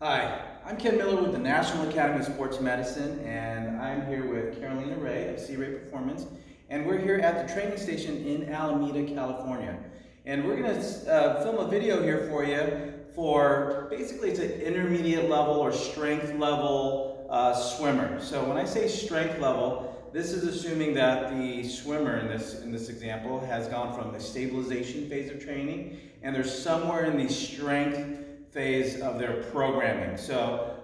Hi, I'm Ken Miller with the National Academy of Sports Medicine, and I'm here with Carolina Ray of C-Ray Performance, and we're here at the training station in Alameda, California. And we're going to film a video here for you for basically it's an intermediate level or strength level swimmer. So when I say strength level, this is assuming that the swimmer in this example has gone from the stabilization phase of training, and they're somewhere in the strength phase of their programming. So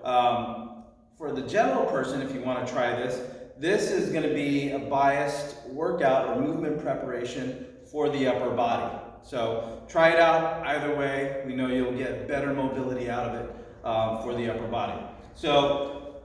for the general person, if you want to try this, this is going to be a biased workout or movement preparation for the upper body. So try it out either way. We know you'll get better mobility out of it for the upper body. So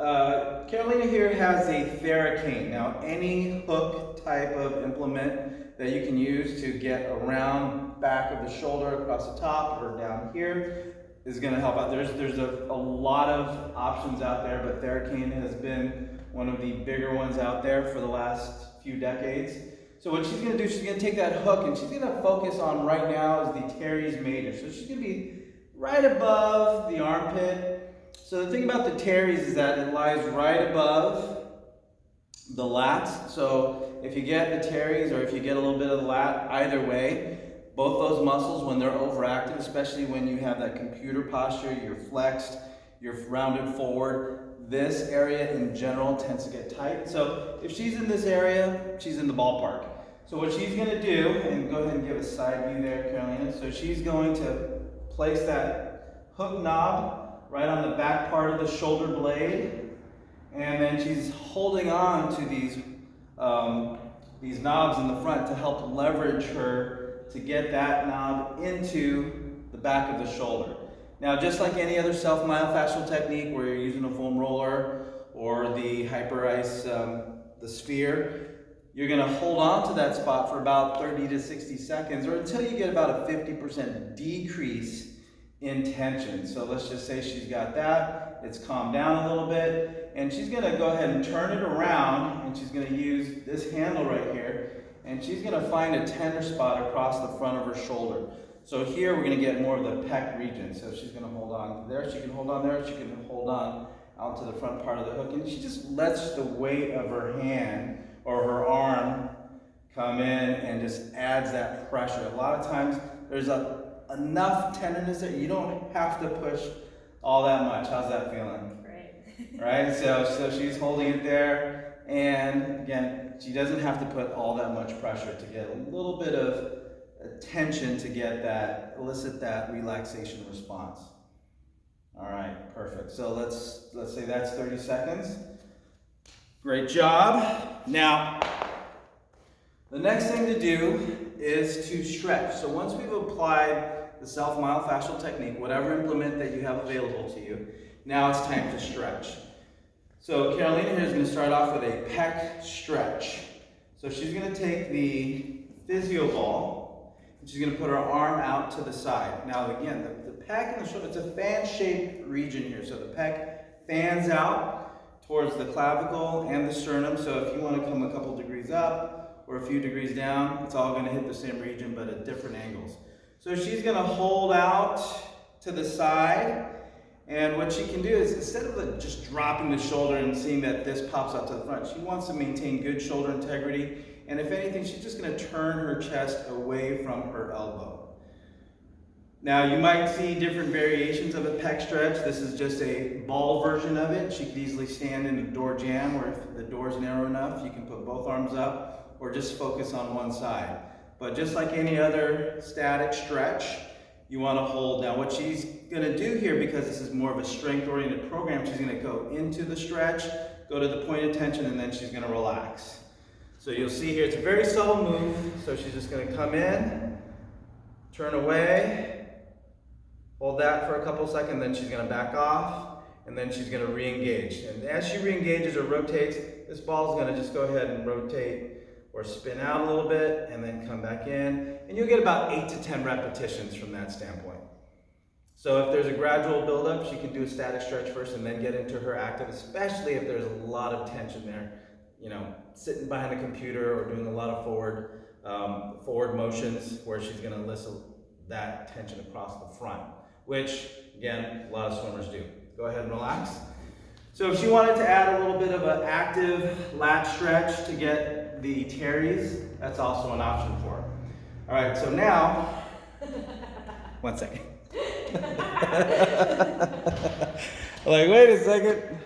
Carolina here has a Theracane. Now any hook type of implement that you can use to get around back of the shoulder, across the top, or down here is going to help out. There's a lot of options out there, but Theracane has been one of the bigger ones out there for the last few decades. So what she's going to do, she's going to take that hook and she's going to focus on right now is the teres major. So she's going to be right above the armpit. So the thing about the teres is that it lies right above the lats. So if you get the teres or if you get a little bit of the lat, either way, both those muscles, when they're overactive, especially when you have that computer posture, you're flexed, you're rounded forward, this area in general tends to get tight. So if she's in this area, she's in the ballpark. So what she's going to do, and go ahead and give a side view there, Carolina. So she's going to place that hook knob right on the back part of the shoulder blade, and then she's holding on to these knobs in the front to help leverage her to get that knob into the back of the shoulder. Now, just like any other self-myofascial technique where you're using a foam roller or the hyper ice, the sphere, you're going to hold on to that spot for about 30 to 60 seconds or until you get about a 50% decrease in tension. So let's just say she's got that, it's calmed down a little bit, and she's going to go ahead and turn it around, and she's going to use this handle right here, and she's going to find a tender spot across the front of her shoulder. So here we're going to get more of the pec region. So she's going to hold on there, she can hold on there, she can hold on out to the front part of the hook, and she just lets the weight of her hand or her arm come in and just adds that pressure. A lot of times there's enough tenderness that you don't have to push all that much. How's that feeling? Great. Right? So she's holding it there, and again, she doesn't have to put all that much pressure to get a little bit of tension to get that, elicit that relaxation response. All right, perfect. So let's say that's 30 seconds. Great job. Now, the next thing to do is to stretch. So once we've applied the self-myofascial technique, whatever implement that you have available to you, now it's time to stretch. So Carolina here is going to start off with a pec stretch. So she's going to take the physio ball and she's going to put her arm out to the side. Now again, the pec and the shoulder, it's a fan-shaped region here. So the pec fans out towards the clavicle and the sternum. So if you want to come a couple degrees up or a few degrees down, it's all going to hit the same region but at different angles. So she's going to hold out to the side. And what she can do is, instead of just dropping the shoulder and seeing that this pops out to the front, she wants to maintain good shoulder integrity. And if anything, she's just going to turn her chest away from her elbow. Now, you might see different variations of a pec stretch. This is just a ball version of it. She could easily stand in a door jamb, or if the door's narrow enough, you can put both arms up, or just focus on one side. But just like any other static stretch, you want to hold. Now what she's going to do here, because this is more of a strength-oriented program, she's going to go into the stretch, go to the point of tension, and then she's going to relax. So you'll see here, it's a very subtle move. So she's just going to come in, turn away, hold that for a couple seconds, then she's going to back off, and then she's going to re-engage. And as she re-engages or rotates, this ball is going to just go ahead and rotate or spin out a little bit and then come back in. And you'll get about 8 to 10 repetitions from that standpoint. So if there's a gradual buildup, she can do a static stretch first and then get into her active, especially if there's a lot of tension there. You know, sitting behind a computer or doing a lot of forward motions where she's going to elicit that tension across the front, which, again, a lot of swimmers do. go ahead and relax. So if she wanted to add a little bit of an active lat stretch to get the teres, that's also an option for her. All right, so now, 1 second. Like, wait a second.